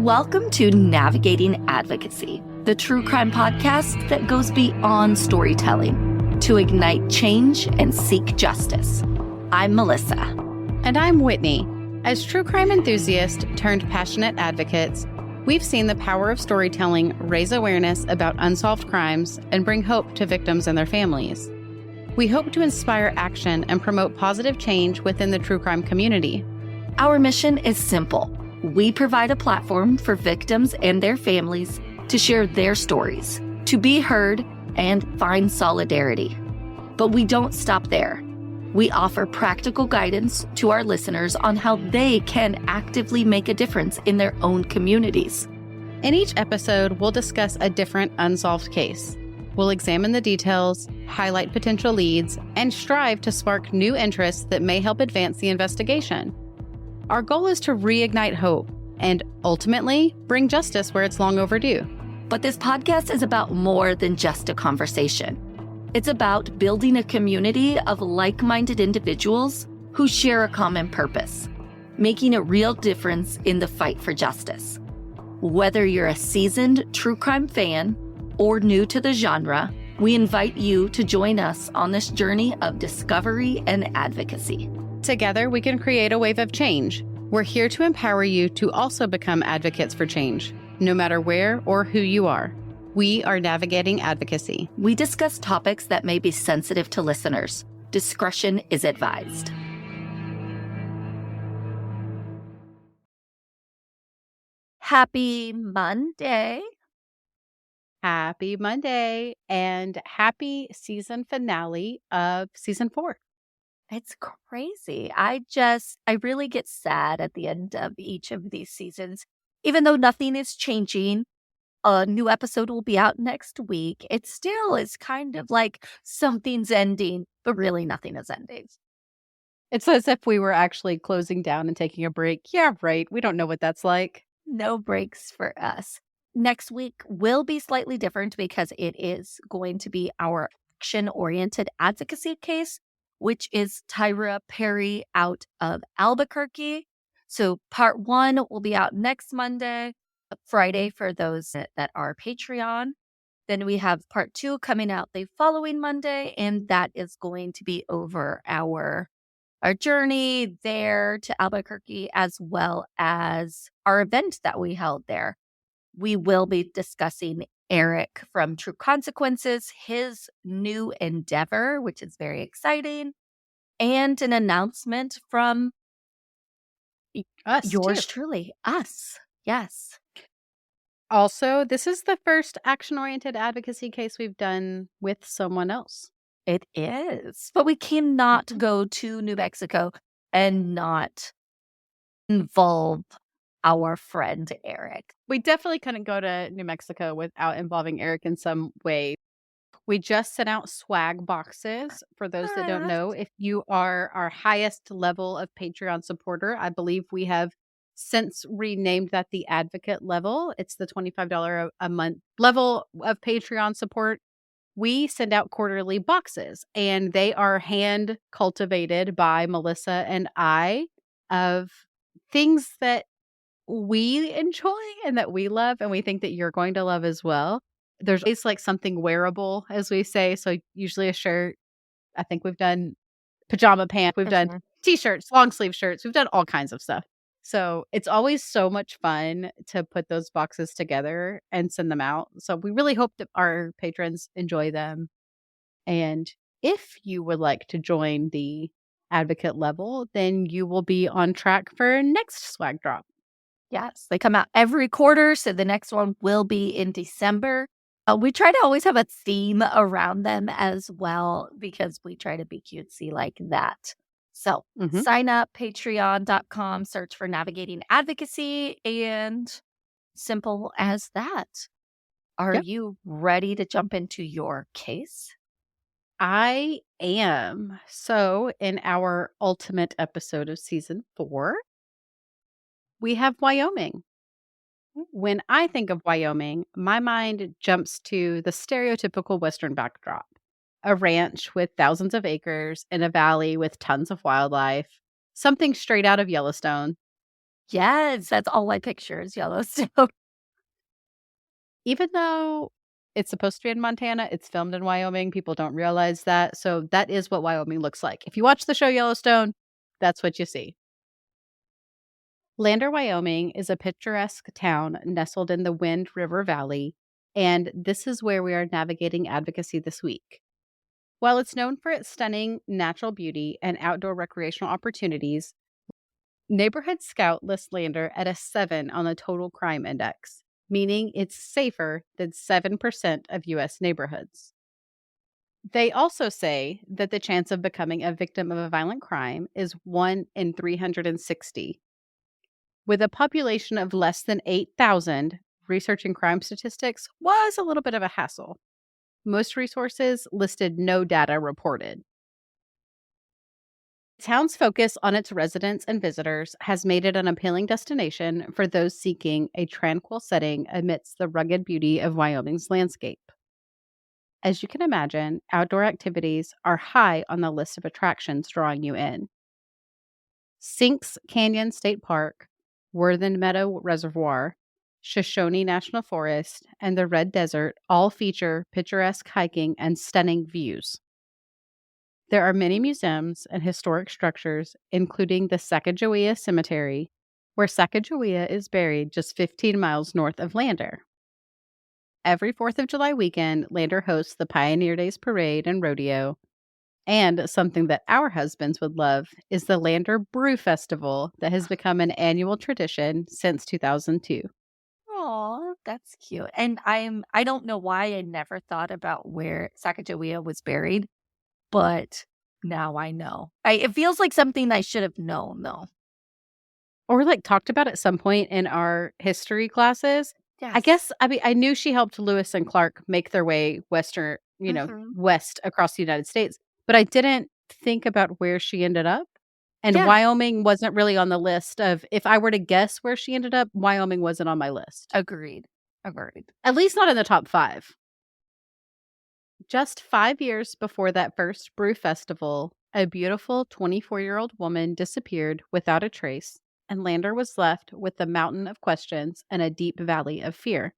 Welcome to Navigating Advocacy, the true crime podcast that goes beyond storytelling to ignite change and seek justice. I'm Melissa. And I'm Whitney. As true crime enthusiasts turned passionate advocates, we've seen the power of storytelling raise awareness about unsolved crimes and bring hope to victims and their families. We hope to inspire action and promote positive change within the true crime community. Our mission is simple. We provide a platform for victims and their families to share their stories, to be heard, and find solidarity. But we don't stop there. We offer practical guidance to our listeners on how they can actively make a difference in their own communities. In each episode, we'll discuss a different unsolved case. We'll examine the details, highlight potential leads, and strive to spark new interests that may help advance the investigation. Our goal is to reignite hope and ultimately bring justice where it's long overdue. But this podcast is about more than just a conversation. It's about building a community of like-minded individuals who share a common purpose, making a real difference in the fight for justice. Whether you're a seasoned true crime fan or new to the genre, we invite you to join us on this journey of discovery and advocacy. Together, we can create a wave of change. We're here to empower you to also become advocates for change, no matter where or who you are. We are Navigating Advocacy. We discuss topics that may be sensitive to listeners. Discretion is advised. Happy Monday. Happy Monday and happy season finale of season 4. It's crazy. I really get sad at the end of each of these seasons. Even though nothing is changing, a new episode will be out next week. It still is kind of like something's ending, but really nothing is ending. It's as if we were actually closing down and taking a break. Yeah, right. We don't know what that's like. No breaks for us. Next week will be slightly different because it is going to be our action-oriented advocacy case, which is Tyra Perry out of Albuquerque. So part 1 will be out next Friday for those that are Patreon. Then we have part 2 coming out the following Monday, and that is going to be over our journey there to Albuquerque, as well as our event that we held there. We will be discussing Eric from True Consequences, his new endeavor, which is very exciting, and an announcement from us, yours truly, us. Yes. Also, this is the first action-oriented advocacy case we've done with someone else. It is. But we cannot go to New Mexico and not involve our friend Eric. We definitely couldn't go to New Mexico without involving Eric in some way. We just sent out swag boxes. For those that don't know, if you are our highest level of Patreon supporter, I believe we have since renamed that the advocate level. It's the $25 a month level of Patreon support. We send out quarterly boxes, and they are hand cultivated by Melissa and I of things that we enjoy and that we love, and we think that you're going to love as well. There's always like something wearable, as we say. So usually a shirt. I think we've done pajama pants. We've done t-shirts, long sleeve shirts. We've done all kinds of stuff. So it's always so much fun to put those boxes together and send them out. So we really hope that our patrons enjoy them. And if you would like to join the advocate level, then you will be on track for next swag drop. Yes, they come out every quarter. So the next one will be in December. We try to always have a theme around them as well, because we try to be cutesy like that. So sign up, patreon.com, search for Navigating Advocacy, and simple as that. Are you ready to jump into your case? I am. So in our ultimate episode of season 4, we have Wyoming. When I think of Wyoming, my mind jumps to the stereotypical Western backdrop. A ranch with thousands of acres in a valley with tons of wildlife. Something straight out of Yellowstone. Yes, that's all I picture is Yellowstone. Even though it's supposed to be in Montana, it's filmed in Wyoming. People don't realize that. So that is what Wyoming looks like. If you watch the show Yellowstone, that's what you see. Lander, Wyoming is a picturesque town nestled in the Wind River Valley, and this is where we are navigating advocacy this week. While it's known for its stunning natural beauty and outdoor recreational opportunities, Neighborhood Scout lists Lander at a 7 on the total crime index, meaning it's safer than 7% of U.S. neighborhoods. They also say that the chance of becoming a victim of a violent crime is 1 in 360. With a population of less than 8,000, researching crime statistics was a little bit of a hassle. Most resources listed no data reported. The town's focus on its residents and visitors has made it an appealing destination for those seeking a tranquil setting amidst the rugged beauty of Wyoming's landscape. As you can imagine, outdoor activities are high on the list of attractions drawing you in. Sinks Canyon State Park, Worthen Meadow Reservoir, Shoshone National Forest, and the Red Desert all feature picturesque hiking and stunning views. There are many museums and historic structures, including the Sacagawea Cemetery, where Sacagawea is buried just 15 miles north of Lander. Every 4th of July weekend, Lander hosts the Pioneer Days Parade and Rodeo. And something that our husbands would love is the Lander Brew Festival that has become an annual tradition since 2002. Aw, that's cute. And I don't know why I never thought about where Sacagawea was buried, but now I know. It feels like something I should have known though. Or like talked about at some point in our history classes. I Yes. guess, I mean, I knew she helped Lewis and Clark make their way Mhm. west across the United States, but I didn't think about where she ended up. And Yeah, Wyoming wasn't really on the list of, if I were to guess where she ended up, Wyoming wasn't on my list. agreed. Agreed. At least not in the top 5. Just 5 years before that first brew festival, a beautiful 24-year-old woman disappeared without a trace, and Lander was left with the mountain of questions and a deep valley of fear.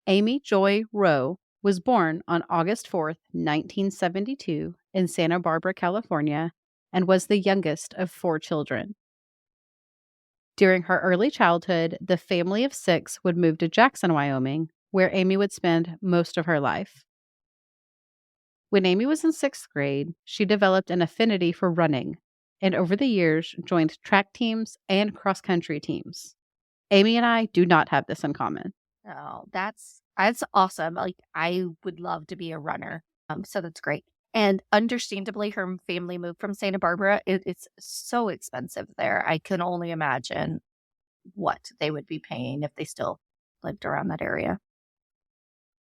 Amy Joy Rowe was born on August 4th, 1972, in Santa Barbara, California, and was the youngest of 4 children. During her early childhood, the family of 6 would move to Jackson, Wyoming, where Amy would spend most of her life. When Amy was in 6th grade, she developed an affinity for running and over the years joined track teams and cross country teams. Amy and I do not have this in common. Oh, that's awesome. Like I would love to be a runner. So that's great. And understandably, her family moved from Santa Barbara. It's so expensive there. I can only imagine what they would be paying if they still lived around that area.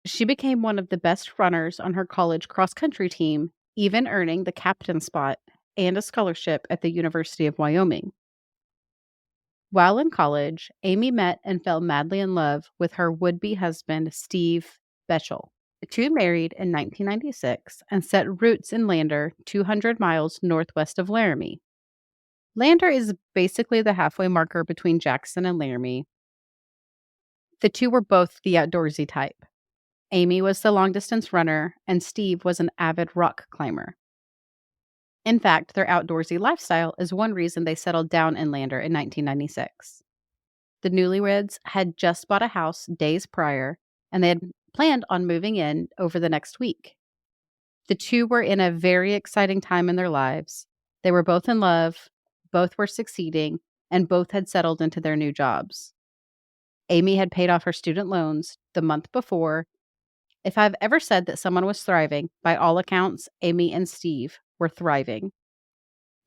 She became one of the best runners on her college cross country team, even earning the captain spot and a scholarship at the University of Wyoming. While in college, Amy met and fell madly in love with her would be husband, Steve Bechtel. The two married in 1996 and set roots in Lander, 200 miles northwest of Laramie. Lander is basically the halfway marker between Jackson and Laramie. The two were both the outdoorsy type. Amy was the long distance runner, and Steve was an avid rock climber. In fact, their outdoorsy lifestyle is one reason they settled down in Lander in 1996. The newlyweds had just bought a house days prior, and they had planned on moving in over the next week. The two were in a very exciting time in their lives. They were both in love, both were succeeding, and both had settled into their new jobs. Amy had paid off her student loans the month before. If I've ever said that someone was thriving, by all accounts, Amy and Steve were thriving.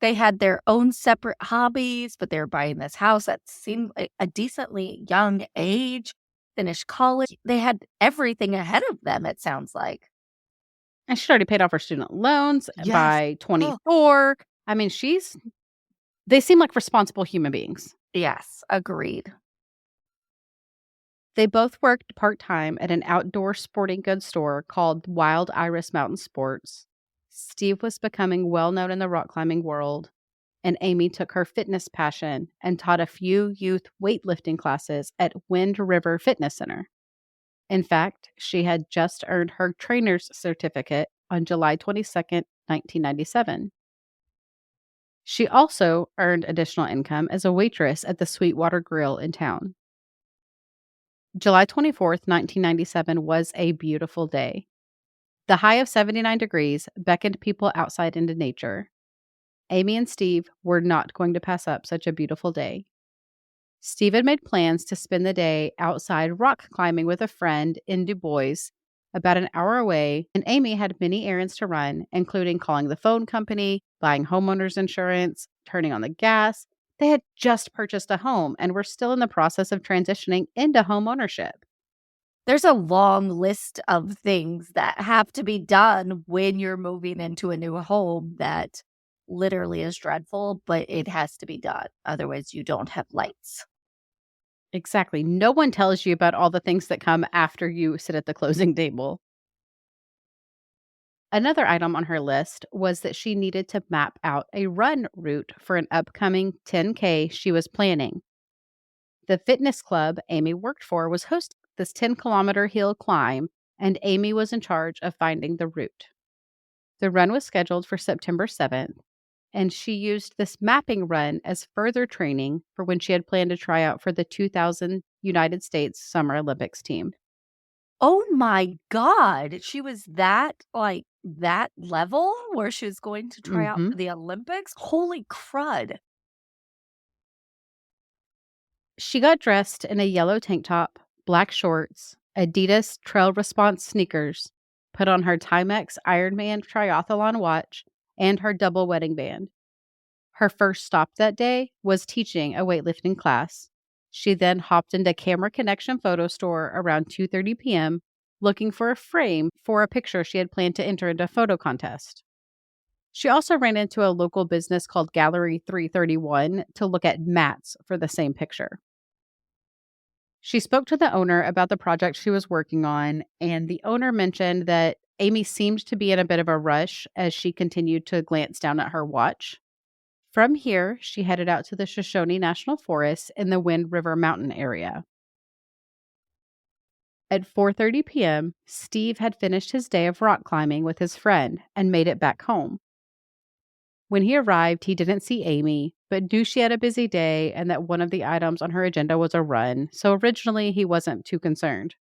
They had their own separate hobbies, but they were buying this house that seemed like a decently young age, finished college. They had everything ahead of them, it sounds like. And she'd already paid off her student loans Yes. by Oh, 24. I mean, they seem like responsible human beings. yes, agreed. They both worked part-time at an outdoor sporting goods store called Wild Iris Mountain Sports. Steve was becoming well known in the rock climbing world, and Amy took her fitness passion and taught a few youth weightlifting classes at Wind River Fitness Center. In fact, she had just earned her trainer's certificate on July 22nd, 1997. She also earned additional income as a waitress at the Sweetwater Grill in town. July 24th, 1997 was a beautiful day. The high of 79 degrees beckoned people outside into nature. Amy and Steve were not going to pass up such a beautiful day. Steve had made plans to spend the day outside rock climbing with a friend in Du Bois, about an hour away, and Amy had many errands to run, including calling the phone company, buying homeowners insurance, turning on the gas. They had just purchased a home and were still in the process of transitioning into home ownership. There's a long list of things that have to be done when you're moving into a new home that literally is dreadful, but it has to be done. Otherwise, you don't have lights. Exactly. No one tells you about all the things that come after you sit at the closing table. Another item on her list was that she needed to map out a run route for an upcoming 10K she was planning. The fitness club Amy worked for was hosting this 10-kilometer hill climb, and Amy was in charge of finding the route. The run was scheduled for September 7th, and she used this mapping run as further training for when she had planned to try out for the 2000 United States Summer Olympics team. Oh my God. She was that level where she was going to try out Mhm. for the Olympics? Holy crud. She got dressed in a yellow tank top, black shorts, Adidas Trail Response sneakers, put on her Timex Ironman triathlon watch, and her double wedding band. Her first stop that day was teaching a weightlifting class. She then hopped into Camera Connection Photo Store around 2:30 p.m. looking for a frame for a picture she had planned to enter into a photo contest. She also ran into a local business called Gallery 331 to look at mats for the same picture. She spoke to the owner about the project she was working on, and the owner mentioned that Amy seemed to be in a bit of a rush as she continued to glance down at her watch. From here, she headed out to the Shoshone National Forest in the Wind River Mountain area. At 4:30 p.m., Steve had finished his day of rock climbing with his friend and made it back home. When he arrived, he didn't see Amy, but knew she had a busy day and that one of the items on her agenda was a run, so originally he wasn't too concerned.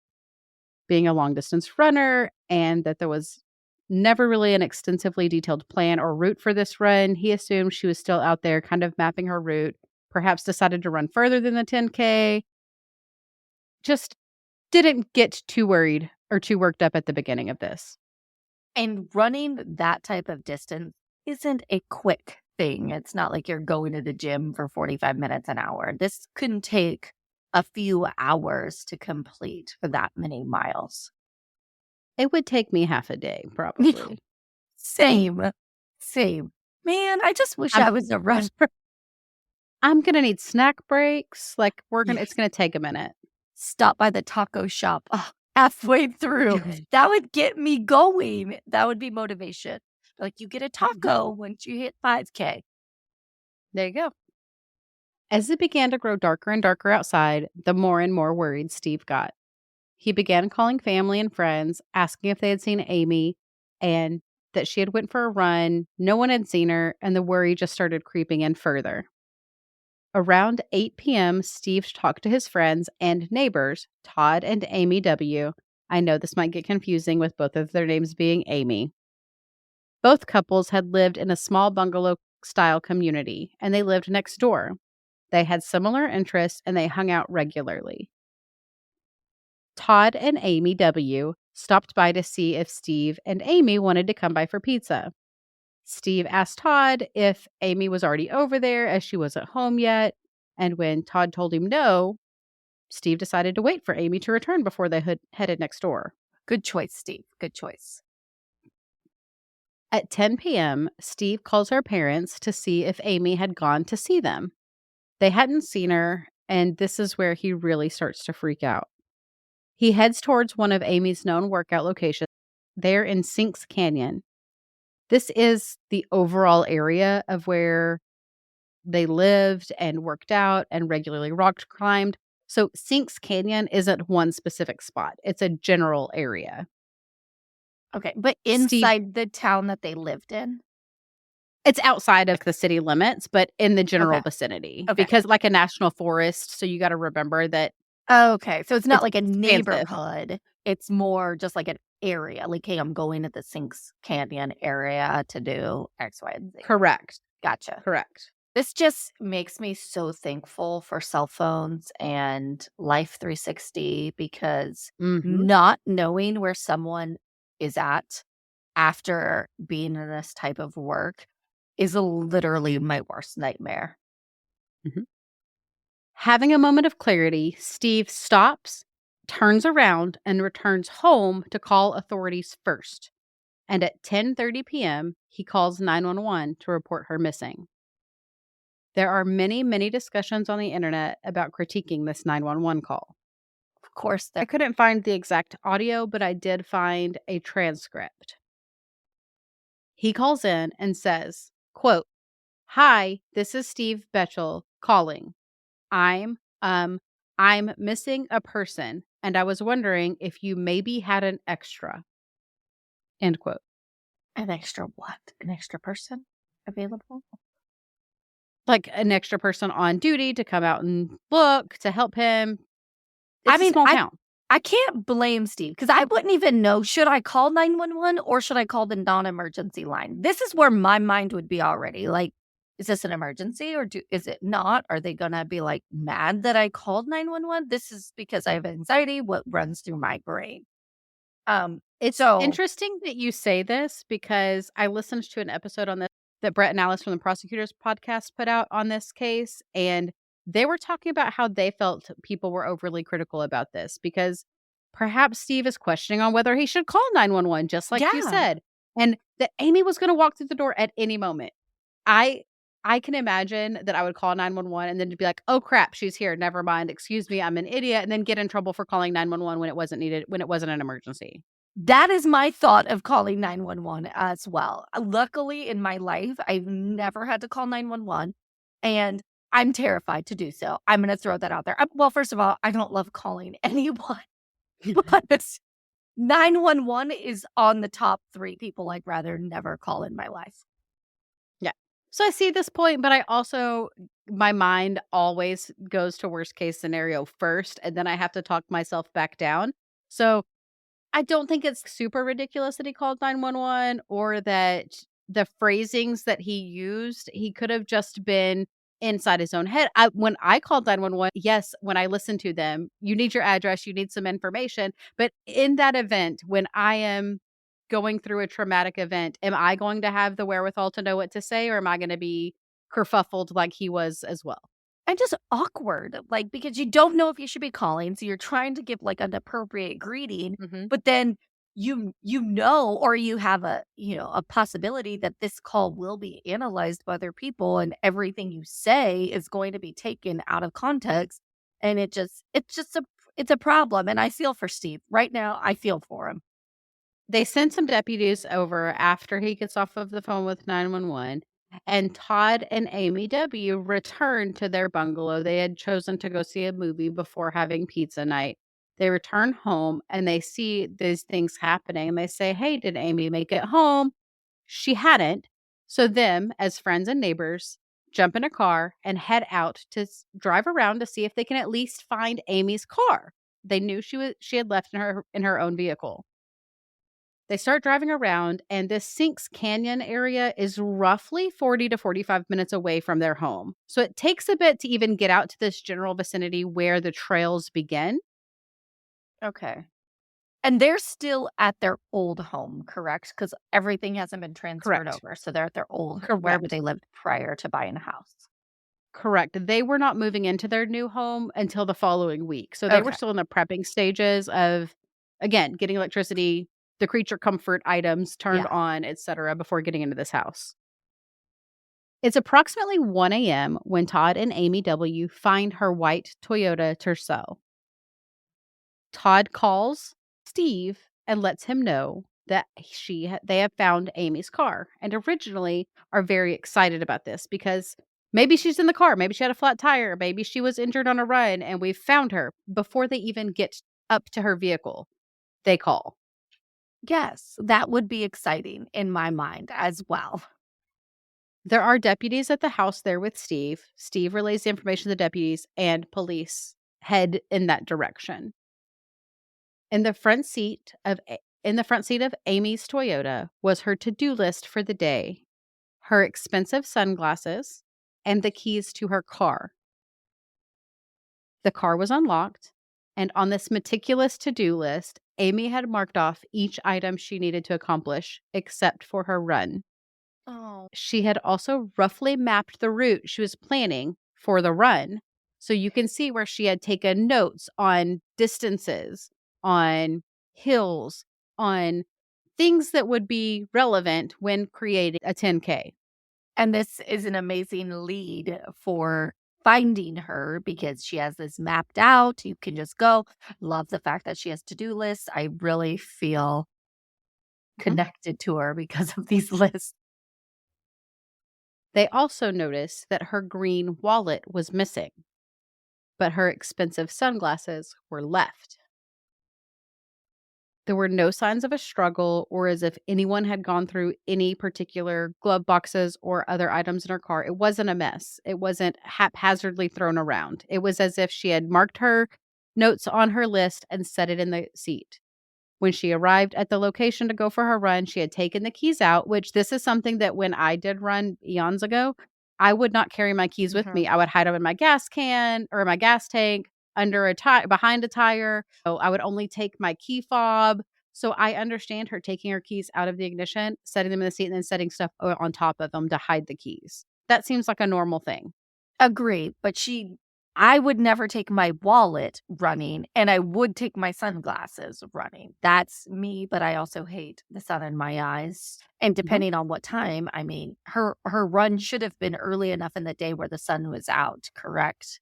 Being a long distance runner and that there was never really an extensively detailed plan or route for this run, he assumed she was still out there kind of mapping her route, perhaps decided to run further than the 10K. Just didn't get too worried or too worked up at the beginning of this. And running that type of distance isn't a quick thing. It's not like you're going to the gym for 45 minutes an hour. This can take a few hours to complete for that many miles. It would take me half a day, probably. Same. Same. Man, I just wish I'm I was a runner. I'm gonna need snack breaks. Like Yes. it's gonna take a minute. Stop by the taco shop halfway through. That would get me going. That would be motivation. Like you get a taco once you hit 5K. There you go. As it began to grow darker and darker outside, the more and more worried Steve got. He began calling family and friends, asking if they had seen Amy and that she had went for a run. No one had seen her, and the worry just started creeping in further. Around 8 p.m., Steve talked to his friends and neighbors, Todd and Amy W. I know this might get confusing with both of their names being Amy. Both couples had lived in a small bungalow style community, and they lived next door. They had similar interests and they hung out regularly. Todd and Amy W. stopped by to see if Steve and Amy wanted to come by for pizza. Steve asked Todd if Amy was already over there as she wasn't home yet, and when Todd told him no, Steve decided to wait for Amy to return before they headed next door. Good choice, Steve. Good choice. At 10 p.m., Steve calls her parents to see if Amy had gone to see them. They hadn't seen her, and this is where he really starts to freak out. He heads towards one of Amy's known workout locations there in Sinks Canyon. This is the overall area of where they lived and worked out and regularly rock climbed. So Sinks Canyon isn't one specific spot. It's a general area. Okay, but Steve inside the town that they lived in? It's outside of the city limits, but in the Okay, general vicinity okay. because like a national forest, so you gotta remember that Okay, so it's not it's like a expansive. neighborhood, it's more just like an area, like, "Hey, I'm going to the Sinks Canyon area to do X, Y, and Z." Correct, Gotcha. correct. This just makes me so thankful for cell phones and Life 360 because Mhm, not knowing where someone is at after being in this type of work is literally my worst nightmare. mhm. Having a moment of clarity, Steve stops, turns around, and returns home to call authorities first. And at 10:30 p.m., he calls 911 to report her missing. There are many, many discussions on the internet about critiquing this 911 call. Of course, I there. couldn't find the exact audio, but I did find a transcript. He calls in and says, quote, "Hi, this is Steve Bechtel calling. I'm um I'm missing a person and I was wondering if you maybe had an extra." End quote. An extra what? An extra person available? Like an extra person on duty to come out and look, to help him. I It's a mean, small I town. I can't blame Steve because I wouldn't even know, should I call 911 or should I call the non-emergency line? This is where my mind would be already, like, "Is this an emergency or is it not? Are they gonna be, like, mad that I called 911? This is because I have anxiety, what runs through my brain." Um, It's so interesting that you say this because I listened to an episode on this that Brett and Alice from the Prosecutors Podcast put out on this case, and they were talking about how they felt people were overly critical about this because perhaps Steve is questioning on whether he should call 911, just like you yeah. said, and that Amy was going to walk through the door at any moment. I I can imagine that I would call 911 and then to be like, "Oh crap, she's here. Never mind. Excuse me, I'm an idiot," and then get in trouble for calling 911 when it wasn't needed, when it wasn't an emergency. That is my thought of calling 911 as well. Luckily, in my life, I've never had to call 911, and I'm terrified to do so. I'm gonna throw that out there. Well, first of all, I don't love calling anyone, but 911 is on the top 3 people I'd rather never call in my life. Yeah. So I see this point, but I also my mind always goes to worst case scenario first, and then I have to talk myself back down. So I don't think it's super ridiculous that he called 911 or that the phrasings that he used, he could have just been inside his own head. When I called 911, yes, when I listened to them, you need your address, you need some information. But in that event, when I am going through a traumatic event, am I going to have the wherewithal to know what to say or am I going to be kerfuffled like he was as well? And just awkward, like, because you don't know if you should be calling, so you're trying to give, like, an appropriate greeting, Hmm. but then you know, or you have a, a possibility that this call will be analyzed by other people and everything you say is going to be taken out of context, and it's a problem, and I feel for Steve. Right now, I feel for him. They send some deputies over after he gets off of the phone with 911, and Todd and Amy W. return to their bungalow. They had chosen to go see a movie before having pizza night. They return home and they see these things happening and they say, "Hey, did Amy make it home?" She hadn't. So, them as friends and neighbors jump in a car and head out to drive around to see if they can at least find Amy's car. They knew she had left in her own vehicle. They start driving around, and this Sinks Canyon area is roughly 40 to 45 minutes away from their home. So it takes a bit to even get out to this general vicinity where the trails begin. Okay. And they're still at their old home, correct? Because everything hasn't been transferred Correct. over, so they're at their old wherever Correct. they lived prior to buying a house. Correct. They were not moving into their new home until the following week. So they were Okay. still in the prepping stages of, again, getting electricity, the creature comfort items turned Yeah. on, etc., before getting into this house. It's approximately 1 a.m. when Todd and Amy W. find her white Toyota Tercel. Todd calls Steve and lets him know that they have found Amy's car, and originally are very excited about this because Maybe she's in the car. Maybe she had a flat tire. Maybe she was injured on a run and we found her. Before they even get up to her vehicle, they call. Yes, that would be exciting in my mind as well. There are deputies at the house there with Steve. Steve relays the information to the deputies, and police head in that direction. In the front seat of Amy's Toyota was her to-do list for the day, her expensive sunglasses, and the keys to her car. The car was unlocked, and on this meticulous to-do list, Amy had marked off each item she needed to accomplish except for her run. Oh. She had also roughly mapped the route she was planning for the run. So you can see where she had taken notes on distances, on hills, on things that would be relevant when creating a 10K. And this is an amazing lead for finding her because she has this mapped out. You can just go. Love the fact that she has to-do lists. I really feel Mhm. connected to her because of these lists. They also noticed that her green wallet was missing, but her expensive sunglasses were left. There were no signs of a struggle or as if anyone had gone through any particular glove boxes or other items in her car. It wasn't a mess. It wasn't haphazardly thrown around. It was as if she had marked her notes on her list and set it in the seat. When she arrived at the location to go for her run, she had taken the keys out, which this is something that when I did run eons ago, I would not carry my keys with me. Mhm. I would hide them in my gas can or my gas tank under a tire behind a tire. So I would only take my key fob. So I understand her taking her keys out of the ignition, setting them in the seat, and then setting stuff on top of them to hide the keys. That seems like a normal thing. Agree, but I would never take my wallet running, and I would take my sunglasses running. That's me, but I also hate the sun in my eyes, and Mhm. depending on what time, I mean, her run should have been early enough in the day where the sun was out, correct?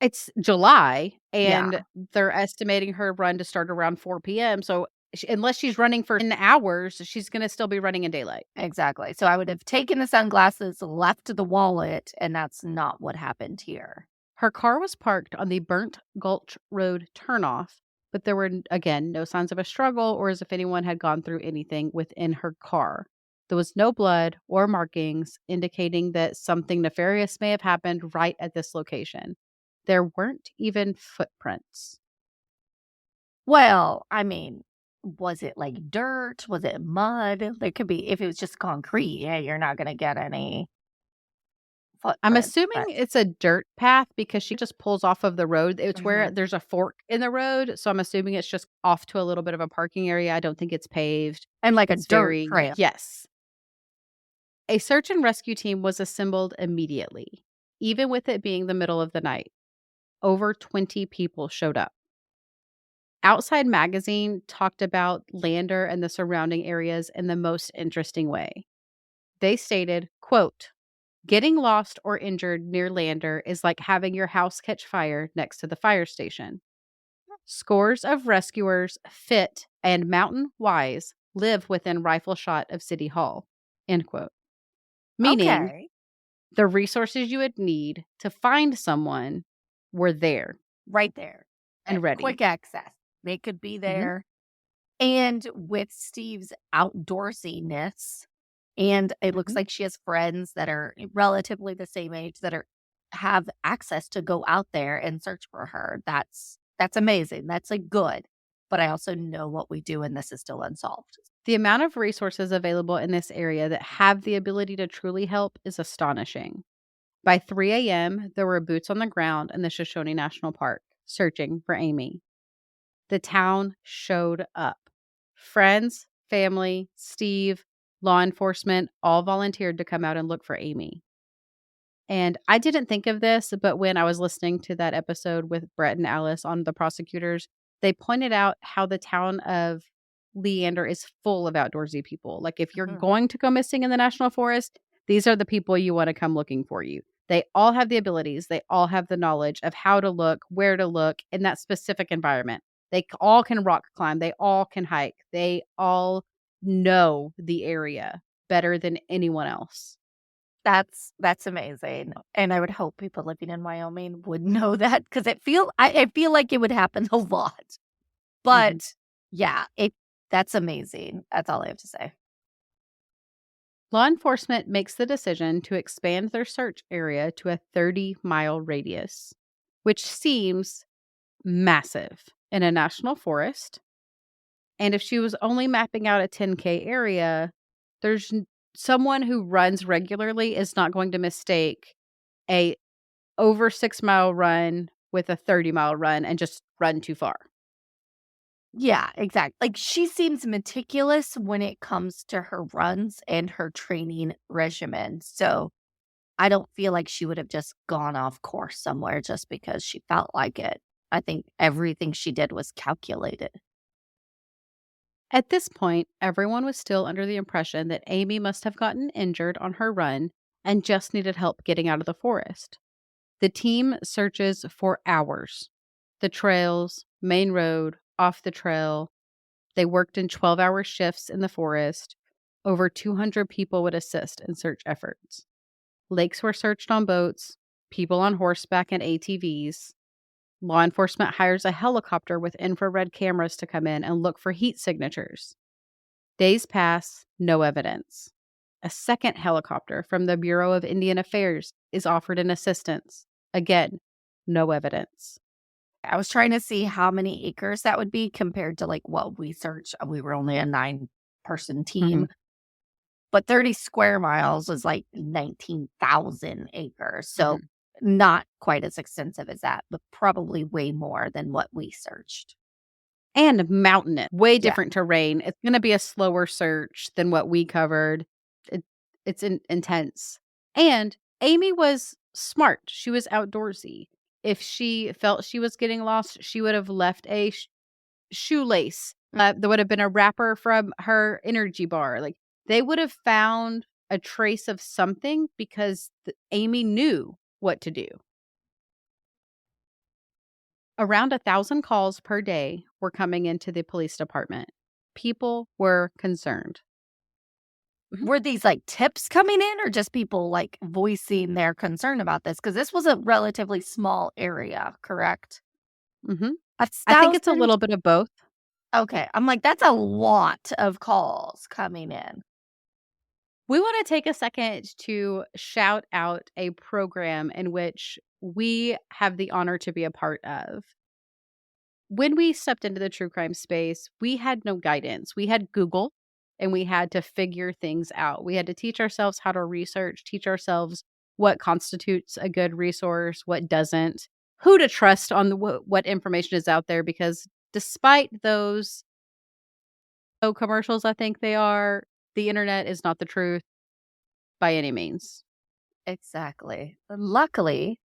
It's July, Yeah, and they're estimating her run to start around 4 p.m., so unless she's running for 10 hours, she's gonna still be running in daylight. exactly. So I would have taken the sunglasses, left the wallet, and that's not what happened here. Her car was parked on the Burnt Gulch Road turnoff, but there were, again, no signs of a struggle or as if anyone had gone through anything within her car. There was no blood or markings indicating that something nefarious may have happened right at this location. There weren't even footprints. Well, I mean, was it like dirt? Was it mud? There could be if it was just concrete, yeah, you're not gonna get any I'm footprints, assuming but it's a dirt path because she just pulls off of the road. It's where mhm. there's a fork in the road, so I'm assuming it's just off to a little bit of a parking area. I don't think it's paved. And like a It's dirt very trail. yes. A search and rescue team was assembled immediately, even with it being the middle of the night. Over 20 people showed up. Outside Magazine talked about Lander and the surrounding areas in the most interesting way. They stated, quote, "Getting lost or injured near Lander is like having your house catch fire next to the fire station. Scores of rescuers, fit and mountain wise, live within rifle shot of City Hall." End quote. Meaning Okay, the resources you would need to find someone were there right there. and ready. Quick access. They could be Mhm, there. And with Steve's outdoorsiness, and it looks mhm. like she has friends that are relatively the same age that are have access to go out there and search for her. That's amazing. That's, like, good. But I also know what we do, and this is still unsolved. The amount of resources available in this area that have the ability to truly help is astonishing. By 3 a.m., there were boots on the ground in the Shoshone National Park searching for Amy. The town showed up. Friends, family, Steve, law enforcement all volunteered to come out and look for Amy. And I didn't think of this, but when I was listening to that episode with Brett and Alice on the prosecutors, they pointed out how the town of Leander is full of outdoorsy people. Like, if you're Mhm. going to go missing in the national forest, these are the people you want to come looking for you. They all have the abilities, they all have the knowledge of how to look, where to look in that specific environment. All can rock climb, they all can hike, they all know the area better than anyone else. That's amazing, and I would hope people living in Wyoming would know that because I feel like it would happen a lot. Mhm. But, yeah, that's amazing. That's all I have to say. Law enforcement makes the decision to expand their search area to a 30-mile radius, which seems massive in a national forest. And if she was only mapping out a 10K area, there's someone who runs regularly is not going to mistake a over 6-mile run with a 30-mile run and just run too far. Yeah, exactly. Like, she seems meticulous when it comes to her runs and her training regimen, so I don't feel like she would have just gone off course somewhere just because she felt like it. I think everything she did was calculated. At this point, everyone was still under the impression that Amy must have gotten injured on her run and just needed help getting out of the forest. The team searches for hours. The trails, main road, off the trail. They worked in 12-hour shifts in the forest. Over 200 people would assist in search efforts. Lakes were searched on boats, people on horseback and ATVs. Law enforcement hires a helicopter with infrared cameras to come in and look for heat signatures. Days pass, no evidence. A second helicopter from the Bureau of Indian Affairs is offered in assistance. Again, no evidence. I was trying to see how many acres that would be compared to, like, what we searched. We were only a 9-person Mhm, team, but 30 square miles is, like, 19,000 acres, so mhm. not quite as extensive as that, but probably way more than what we searched. And mountainous, way Yeah. different terrain. It's gonna be a slower search than what we covered. It it's intense. And Amy was smart. She was outdoorsy. If she felt she was getting lost, she would have left a shoelace. There would have been a wrapper from her energy bar. Like, they would have found a trace of something because Amy knew what to do. Around 1,000 calls per day were coming into the police department. People were concerned. Mhm, Were these, like, tips coming in or just people, like, voicing their concern about this? Because this was a relatively small area, correct? mhm. A I think it's a 1,000? little bit of both. Okay, I'm like, that's a lot of calls coming in. We wanna take a second to shout out a program in which we have the honor to be a part of. When we stepped into the true crime space, we had no guidance. We had Google and we had to figure things out. We had to teach ourselves how to research, teach ourselves what constitutes a good resource, what doesn't, who to trust on what information is out there. Because despite those commercials, I think they are, the internet is not the truth by any means. Exactly. Luckily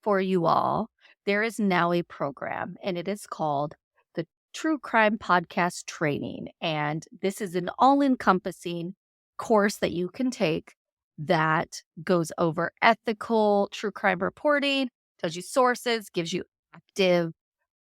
for you all, there is now a program, and it is called the True Crime Podcast Training. And this is an all encompassing course that you can take that goes over ethical true crime reporting, tells you sources, gives you active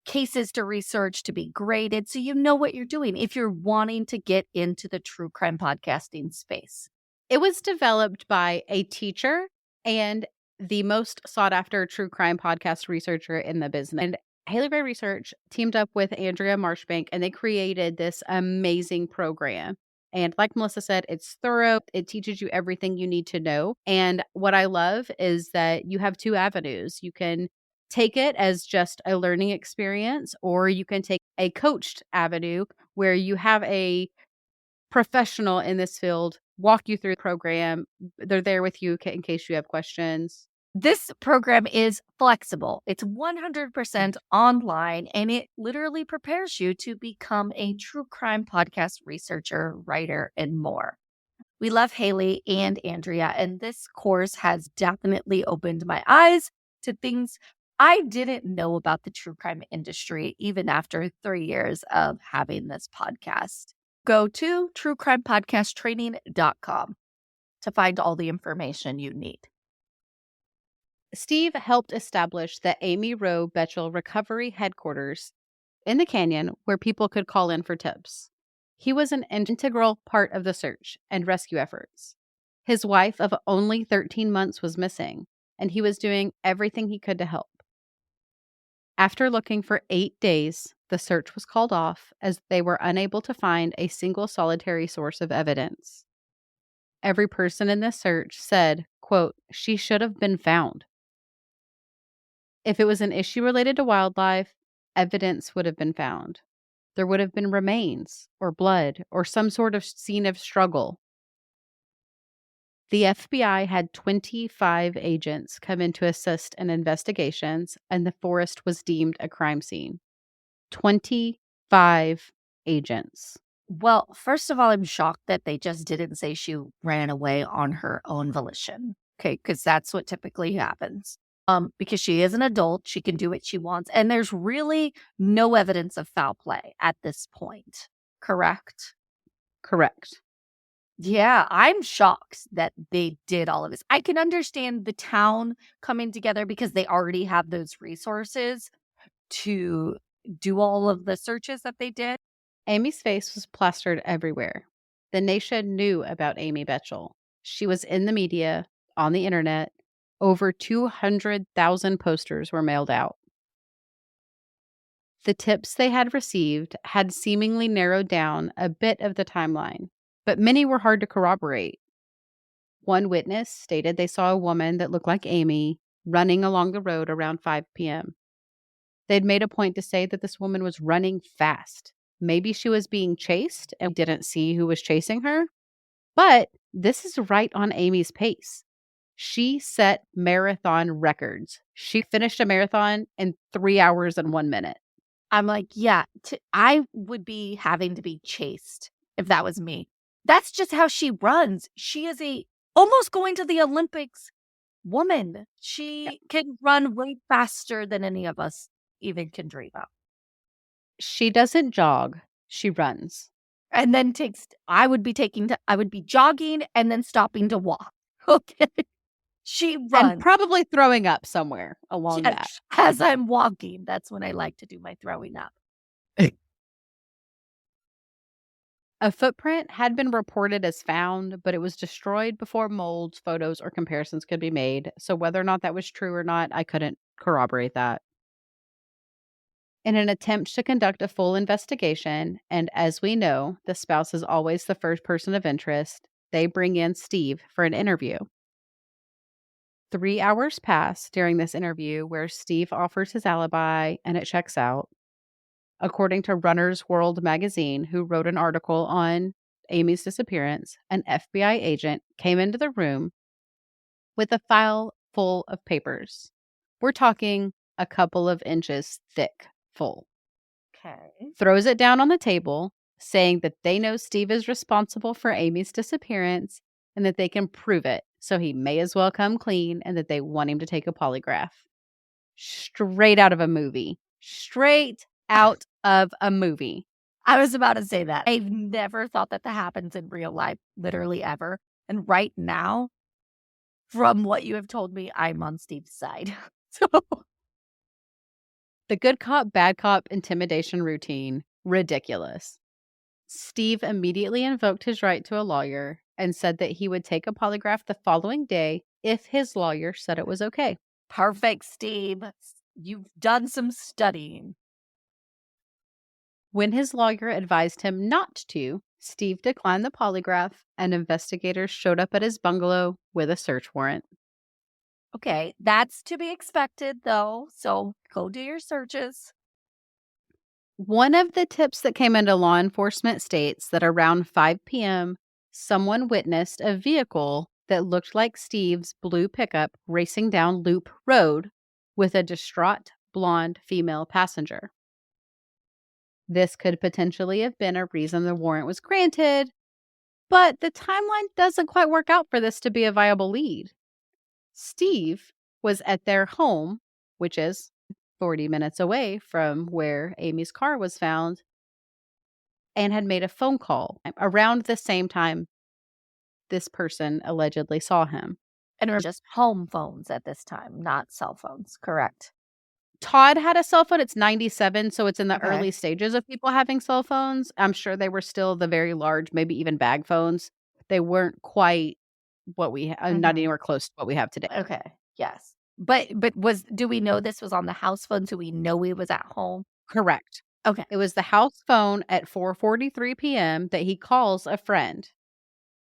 cases to research to be graded so you know what you're doing if you're wanting to get into the true crime podcasting space. It was developed by a teacher and the most sought after true crime podcast researcher in the business. And Haley Ray Research teamed up with Andrea Marshbank and they created this amazing program. And like Melissa said, it's thorough. It teaches you everything you need to know. And what I love is that you have two avenues. You can take it as just a learning experience, or you can take a coached avenue where you have a professional in this field walk you through the program. They're there with you in case you have questions. This program is flexible. It's 100% online and it literally prepares you to become a true crime podcast researcher, writer, and more. We love Haley and Andrea, and this course has definitely opened my eyes to things I didn't know about the true crime industry, even after 3 years of having this podcast. Go to truecrimepodcasttraining.com to find all the information you need. Steve helped establish the Amy Wroe Bechtel Recovery Headquarters in the canyon where people could call in for tips. He was an integral part of the search and rescue efforts. His wife of only 13 months was missing, and he was doing everything he could to help. After looking for 8 days, the search was called off as they were unable to find a single solitary source of evidence. Every person in this search said, quote, "She should have been found." If it was an issue related to wildlife, evidence would have been found. There would have been remains or blood or some sort of scene of struggle. The FBI had 25 agents come in to assist in investigations, and the forest was deemed a crime scene. 25 agents. Well, first of all, I'm shocked that they just didn't say she ran away on her own volition. Okay, because that's what typically happens. Because she is an adult, she can do what she wants, and there's really no evidence of foul play at this point. Correct? Correct. Yeah, I'm shocked that they did all of this. I can understand the town coming together because they already have those resources to do all of the searches that they did. Amy's face was plastered everywhere. The nation knew about Amy Bechtel. She was in the media, on the internet. Over 200,000 posters were mailed out. The tips they had received had seemingly narrowed down a bit of the timeline, but many were hard to corroborate. One witness stated they saw a woman that looked like Amy running along the road around 5 p.m. They'd made a point to say that this woman was running fast. Maybe she was being chased and didn't see who was chasing her. But this is right on Amy's pace. She set marathon records. She finished a marathon in 3 hours and 1 minute. I'm like, yeah, I would be having to be chased if that was me. That's just how she runs. She is a almost going to the Olympics woman. She can run way faster than any of us even can dream of. She doesn't jog, she runs. And then I would be jogging and then stopping to walk. Okay. She runs. And probably throwing up somewhere along that. As I'm walking, that's when I like to do my throwing up. A footprint had been reported as found, but it was destroyed before molds, photos, or comparisons could be made. So whether or not that was true or not, I couldn't corroborate that. In an attempt to conduct a full investigation, and as we know, the spouse is always the first person of interest, they bring in Steve for an interview. 3 hours pass during this interview where Steve offers his alibi and it checks out. According to Runner's World magazine, who wrote an article on Amy's disappearance, an FBI agent came into the room with a file full of papers. We're talking a couple of inches thick, full. Okay. Throws it down on the table, saying that they know Steve is responsible for Amy's disappearance and that they can prove it, so he may as well come clean, and that they want him to take a polygraph. Straight out of a movie. Straight out of a movie. I was about to say that. I've never thought that happens in real life, literally ever. And right now, from what you have told me, I'm on Steve's side. So the good cop, bad cop intimidation routine, ridiculous. Steve immediately invoked his right to a lawyer and said that he would take a polygraph the following day if his lawyer said it was okay. Perfect, Steve. You've done some studying. When his lawyer advised him not to, Steve declined the polygraph, and investigators showed up at his bungalow with a search warrant. Okay, that's to be expected, though, so go do your searches. One of the tips that came into law enforcement states that around 5 p.m., someone witnessed a vehicle that looked like Steve's blue pickup racing down Loop Road with a distraught blonde female passenger. This could potentially have been a reason the warrant was granted, but the timeline doesn't quite work out for this to be a viable lead. Steve was at their home, which is 40 minutes away from where Amy's car was found, and had made a phone call around the same time this person allegedly saw him. And we're just home phones at this time, not cell phones, correct? Todd had a cell phone. It's 97, so it's in the early stages of people having cell phones. I'm sure they were still the very large, maybe even bag phones. They weren't quite what we not Mhm. anywhere close to what we have today. Okay. Yes. But was do we know this was on the house phone? Do we know he was at home? Correct. Okay. It was the house phone at 4:43 PM that he calls a friend.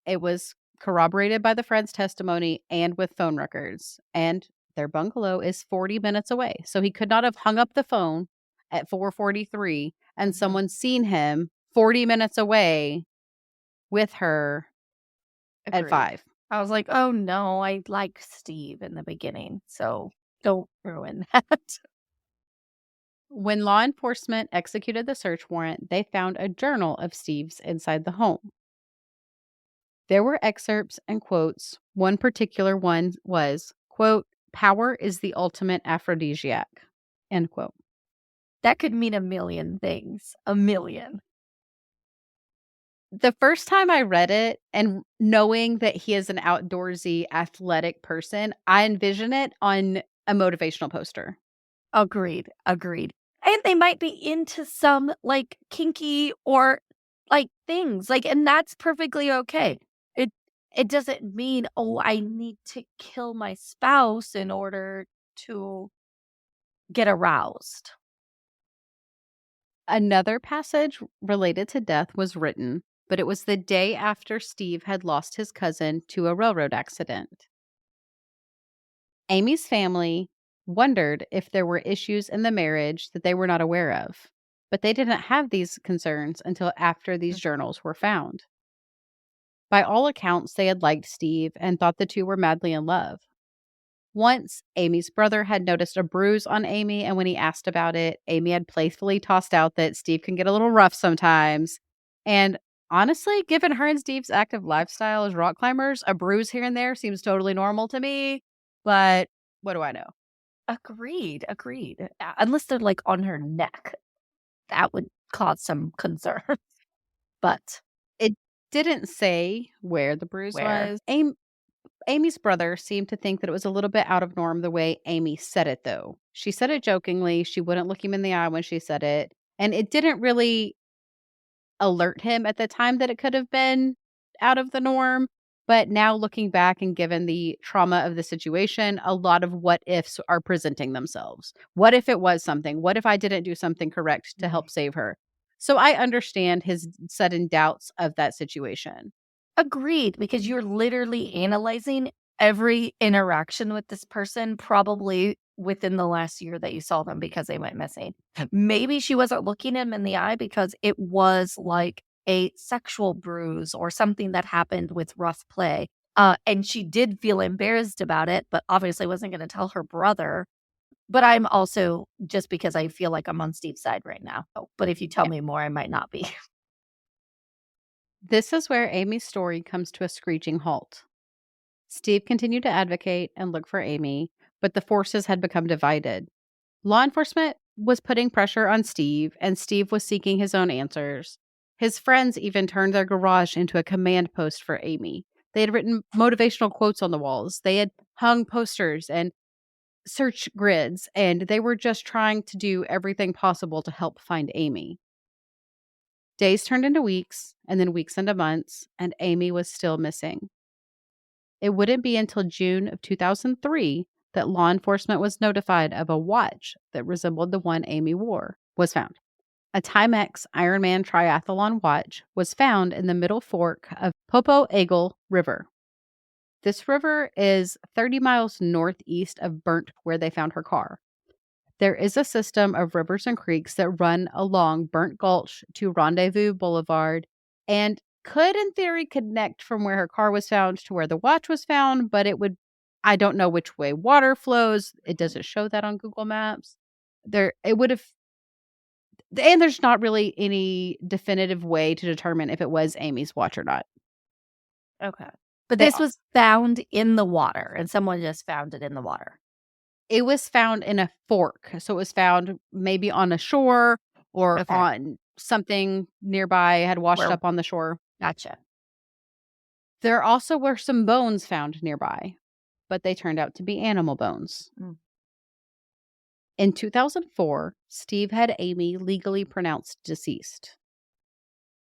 It was corroborated by the friend's testimony and with phone records, and their bungalow is 40 minutes away. So he could not have hung up the phone at 4:43 and Mhm. someone seen him 40 minutes away with her at Agreed. 5. I was like, "Oh, no, I like Steve in the beginning, so don't ruin that." When law enforcement executed the search warrant, they found a journal of Steve's inside the home. There were excerpts and quotes. One particular one was, quote, "Power is the ultimate aphrodisiac," end quote. That could mean a million things, a million. The first time I read it and knowing that he is an outdoorsy, athletic person, I envision it on a motivational poster. Agreed, agreed. And they might be into some, like, kinky or, like, things, like, and that's perfectly okay. It it doesn't mean, "Oh, I need to kill my spouse in order to get aroused." Another passage related to death was written, but it was the day after Steve had lost his cousin to a railroad accident. Amy's family wondered if there were issues in the marriage that they were not aware of, but they didn't have these concerns until after these Mhm. journals were found. By all accounts, they had liked Steve and thought the two were madly in love. Once, Amy's brother had noticed a bruise on Amy, and when he asked about it, Amy had playfully tossed out that Steve can get a little rough sometimes. And honestly, given her and Steve's active lifestyle as rock climbers, a bruise here and there seems totally normal to me. But what do I know? Agreed, agreed. Unless they're, like, on her neck, that would cause some concern, but It didn't say where the bruise where? was. Amy's brother seemed to think that it was a little bit out of norm the way Amy said it, though. She said it jokingly. She wouldn't look him in the eye when she said it. And it didn't really alert him at the time that it could have been out of the norm. But now looking back and given the trauma of the situation, a lot of what ifs are presenting themselves. What if it was something? What if I didn't do something correct to help Right. save her? So I understand his sudden doubts of that situation. Agreed, because you're literally analyzing every interaction with this person probably within the last year that you saw them because they went missing. Maybe she wasn't looking him in the eye because it was like a sexual bruise or something that happened with rough play. And she did feel embarrassed about it, but obviously wasn't going to tell her brother. But I'm also just because I feel like I'm on Steve's side right now. But if you tell Yeah. me more, I might not be. This is where Amy's story comes to a screeching halt. Steve continued to advocate and look for Amy, but the forces had become divided. Law enforcement was putting pressure on Steve, and Steve was seeking his own answers. His friends even turned their garage into a command post for Amy. They had written motivational quotes on the walls, they had hung posters and search grids, and they were just trying to do everything possible to help find Amy. Days turned into weeks, and then weeks into months, and Amy was still missing. It wouldn't be until June of 2003 that law enforcement was notified of a watch that resembled the one Amy wore was found. A Timex Ironman triathlon watch was found in the middle fork of Popo Eagle River. This river is 30 miles northeast of Burnt, where they found her car. There is a system of rivers and creeks that run along Burnt Gulch to Rendezvous Boulevard and could, in theory, connect from where her car was found to where the watch was found, but I don't know which way water flows. It doesn't show that on Google Maps. It would have, and there's not really any definitive way to determine if it was Amy's watch or not. Okay. But They this was found in the water, and someone just found it in the water. It was found in a fork, so it was found maybe on a shore or Okay. on something nearby, had washed Where up on the shore. gotcha. There also were some bones found nearby, but they turned out to be animal bones. Mm. In 2004, Steve had Amy legally pronounced deceased.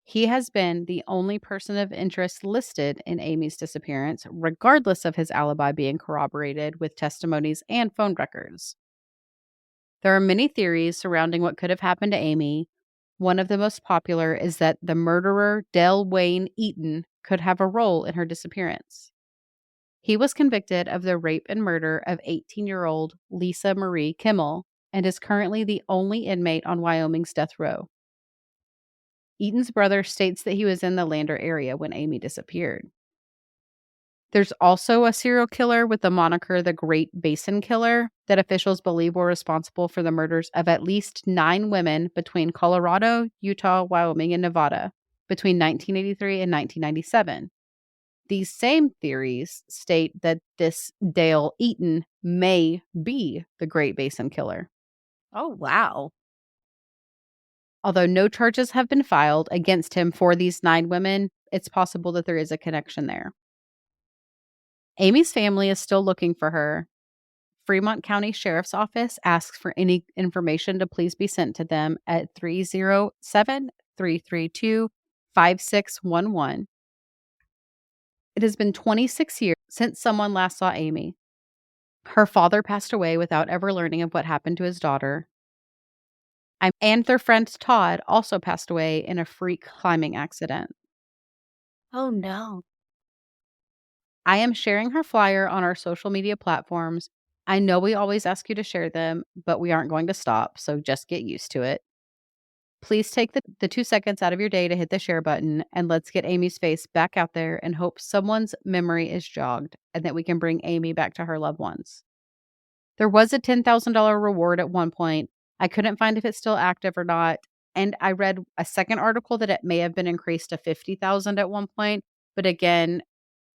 He has been the only person of interest listed in Amy's disappearance, regardless of his alibi being corroborated with testimonies and phone records. There are many theories surrounding what could have happened to Amy. One of the most popular is that the murderer, Del Wayne Eaton, could have a role in her disappearance. He was convicted of the rape and murder of 18-year-old Lisa Marie Kimmel and is currently the only inmate on Wyoming's death row. Eaton's brother states that he was in the Lander area when Amy disappeared. There's also a serial killer with the moniker the Great Basin Killer that officials believe were responsible for the murders of at least 9 women between Colorado, Utah, Wyoming, and Nevada between 1983 and 1997. These same theories state that this Dale Eaton may be the Great Basin Killer. Oh, wow. Although no charges have been filed against him for these 9 women, it's possible that there is a connection there. Amy's family is still looking for her. Fremont County Sheriff's Office asks for any information to please be sent to them at 307-332-5611. It has been 26 years since someone last saw Amy. Her father passed away without ever learning of what happened to his daughter. And their friend Todd also passed away in a freak climbing accident. Oh, no. I am sharing her flyer on our social media platforms. I know we always ask you to share them, but we aren't going to stop, so just get used to it. Please take the 2 seconds out of your day to hit the share button, and let's get Amy's face back out there and hope someone's memory is jogged and that we can bring Amy back to her loved ones. There was a $10,000 reward at one point. I couldn't find if it's still active or not, and I read a second article that it may have been increased to $50,000 at one point, but again,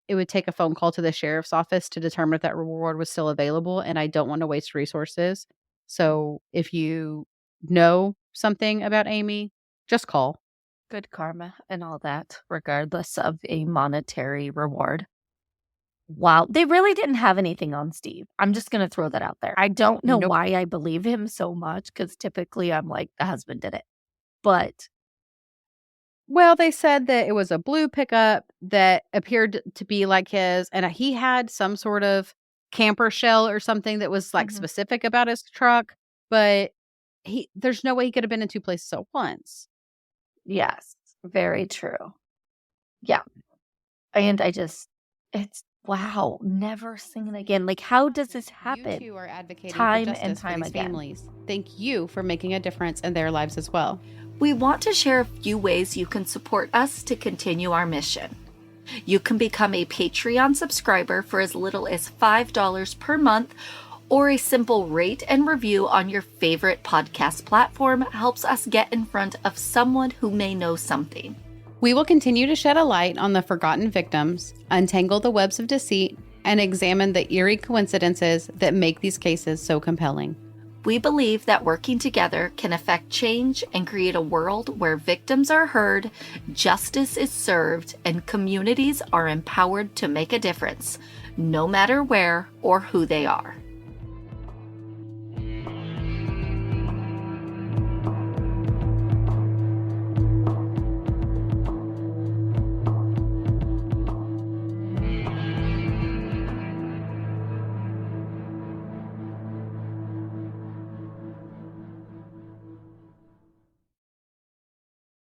it would take a phone call to the sheriff's office to determine if that reward was still available, and I don't want to waste resources. So if you know something about Amy, just call. Good karma and all that, regardless of a monetary reward. Wow. They really didn't have anything on Steve. I'm just going to throw that out there. I don't know Nope. why I believe him so much because typically I'm like, the husband did it. But Well, they said that it was a blue pickup that appeared to be like his, and he had some sort of camper shell or something that was like Mhm. specific about his truck, but there's no way he could have been in 2 places at once. yes, very true. Yeah. And it's wow, never sing it again. Like, how does this happen? You too are advocating Time for and justice time for these again. families. Thank you for making a difference in their lives as well. We want to share a few ways you can support us to continue our mission. You can become a Patreon subscriber for as little as $5 per month, or a simple rate and review on your favorite podcast platform helps us get in front of someone who may know something. We will continue to shed a light on the forgotten victims, untangle the webs of deceit, and examine the eerie coincidences that make these cases so compelling. We believe that working together can affect change and create a world where victims are heard, justice is served, and communities are empowered to make a difference, no matter where or who they are.